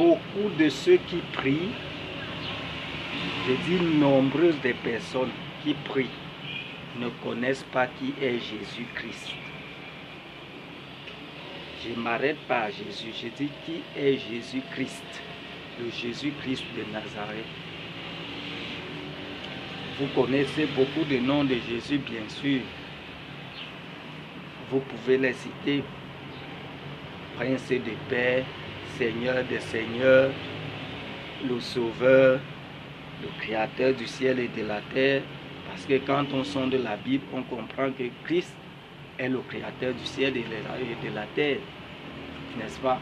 beaucoup de ceux qui prient, je dis nombreuses des personnes qui prient, ne connaissent pas qui est Jésus-Christ. Je ne m'arrête pas à Jésus, je dis qui est Jésus-Christ, le Jésus-Christ de Nazareth. Vous connaissez beaucoup de noms de Jésus, bien sûr. Vous pouvez les citer. Prince de paix, Seigneur des seigneurs, le Sauveur, le Créateur du ciel et de la terre. Parce que quand on sonde la Bible, on comprend que Christ est le Créateur du ciel et de la terre. N'est-ce pas?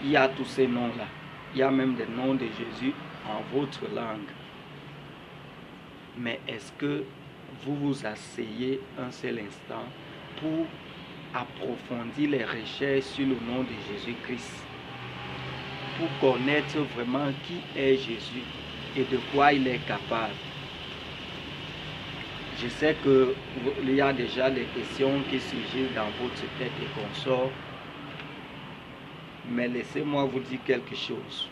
Il y a tous ces noms-là. Il y a même des noms de Jésus en votre langue. Mais est-ce que vous vous asseyez un seul instant pour approfondir les recherches sur le nom de Jésus-Christ, pour connaître vraiment qui est Jésus et de quoi il est capable? Je sais qu'il y a déjà des questions qui surgissent dans votre tête et consorts, mais laissez-moi vous dire quelque chose.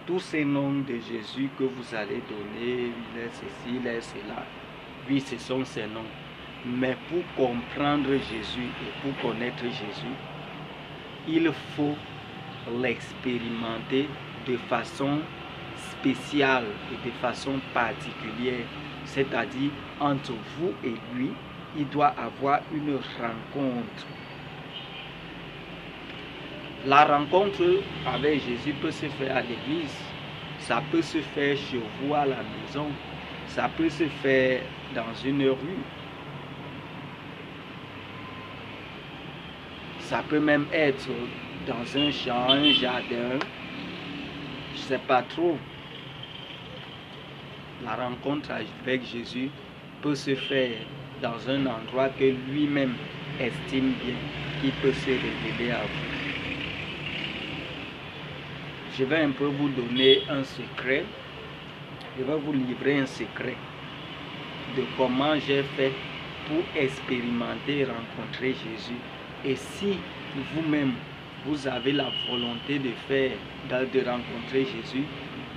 Tous ces noms de Jésus que vous allez donner, il est ceci, il est cela, oui, ce sont ces noms. Mais pour comprendre Jésus et pour connaître Jésus, il faut l'expérimenter de façon spéciale et de façon particulière. C'est-à-dire, entre vous et lui, il doit avoir une rencontre. La rencontre avec Jésus peut se faire à l'église, ça peut se faire chez vous à la maison, ça peut se faire dans une rue, ça peut même être dans un champ, un jardin, je ne sais pas trop. La rencontre avec Jésus peut se faire dans un endroit que lui-même estime bien, qui peut se révéler à vous. Je vais un peu vous donner un secret, je vais vous livrer un secret de comment j'ai fait pour expérimenter et rencontrer Jésus. Et si vous-même, vous avez la volonté de rencontrer Jésus,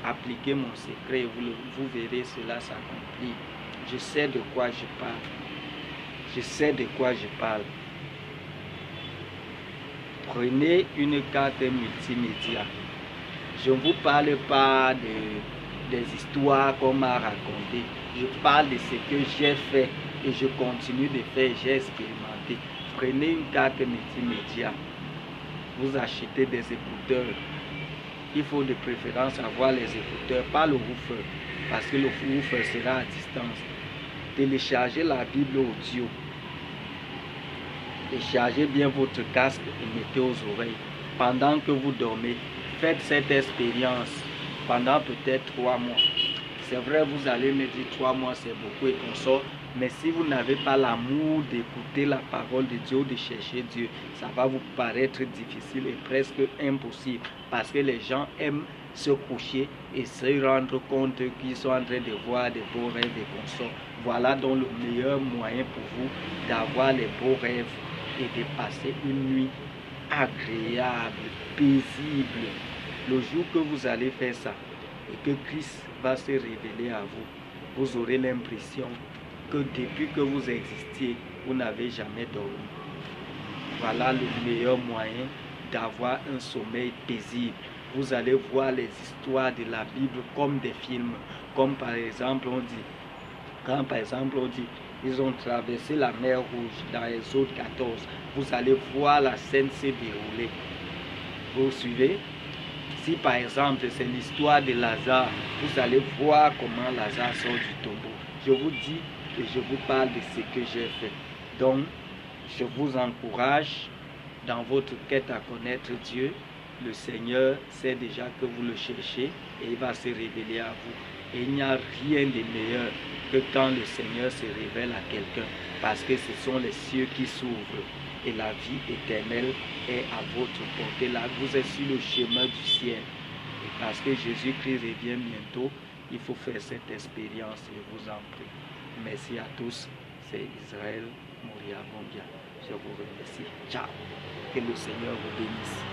appliquez mon secret et vous verrez cela s'accomplir. Je sais de quoi je parle. Je sais de quoi je parle. Prenez une carte multimédia. Je ne vous parle pas des histoires qu'on m'a racontées. Je parle de ce que j'ai fait et je continue de faire, j'ai expérimenté. Prenez une carte multimédia. Vous achetez des écouteurs. Il faut de préférence avoir les écouteurs, pas le woofer, parce que le woofer sera à distance. Téléchargez la Bible audio. Déchargez bien votre casque et mettez aux oreilles. Pendant que vous dormez, faites cette expérience pendant peut-être 3 mois. C'est vrai, vous allez me dire 3 mois c'est beaucoup et qu'on sort. Mais si vous n'avez pas l'amour d'écouter la parole de Dieu, de chercher Dieu, ça va vous paraître difficile et presque impossible. Parce que les gens aiment se coucher et se rendre compte qu'ils sont en train de voir des beaux rêves et consorts. Voilà donc le meilleur moyen pour vous d'avoir les beaux rêves et de passer une nuit agréable, paisible. Le jour que vous allez faire ça et que Christ va se révéler à vous, vous aurez l'impression que depuis que vous existiez, vous n'avez jamais dormi. Voilà le meilleur moyen d'avoir un sommeil paisible. Vous allez voir les histoires de la Bible comme des films. Comme par exemple on dit, ils ont traversé la mer Rouge dans Exode 14. Vous allez voir la scène se dérouler. Vous suivez? Si par exemple c'est l'histoire de Lazare, vous allez voir comment Lazare sort du tombeau. Je vous dis et je vous parle de ce que j'ai fait. Donc, je vous encourage dans votre quête à connaître Dieu. Le Seigneur sait déjà que vous le cherchez et il va se révéler à vous. Et il n'y a rien de meilleur que quand le Seigneur se révèle à quelqu'un, parce que ce sont les cieux qui s'ouvrent et la vie éternelle est à votre portée. Là, vous êtes sur le chemin du ciel. Et parce que Jésus-Christ revient bientôt, il faut faire cette expérience, je vous en prie. Merci à tous, c'est Israël Moria Bondia. Je vous remercie. Ciao. Que le Seigneur vous bénisse.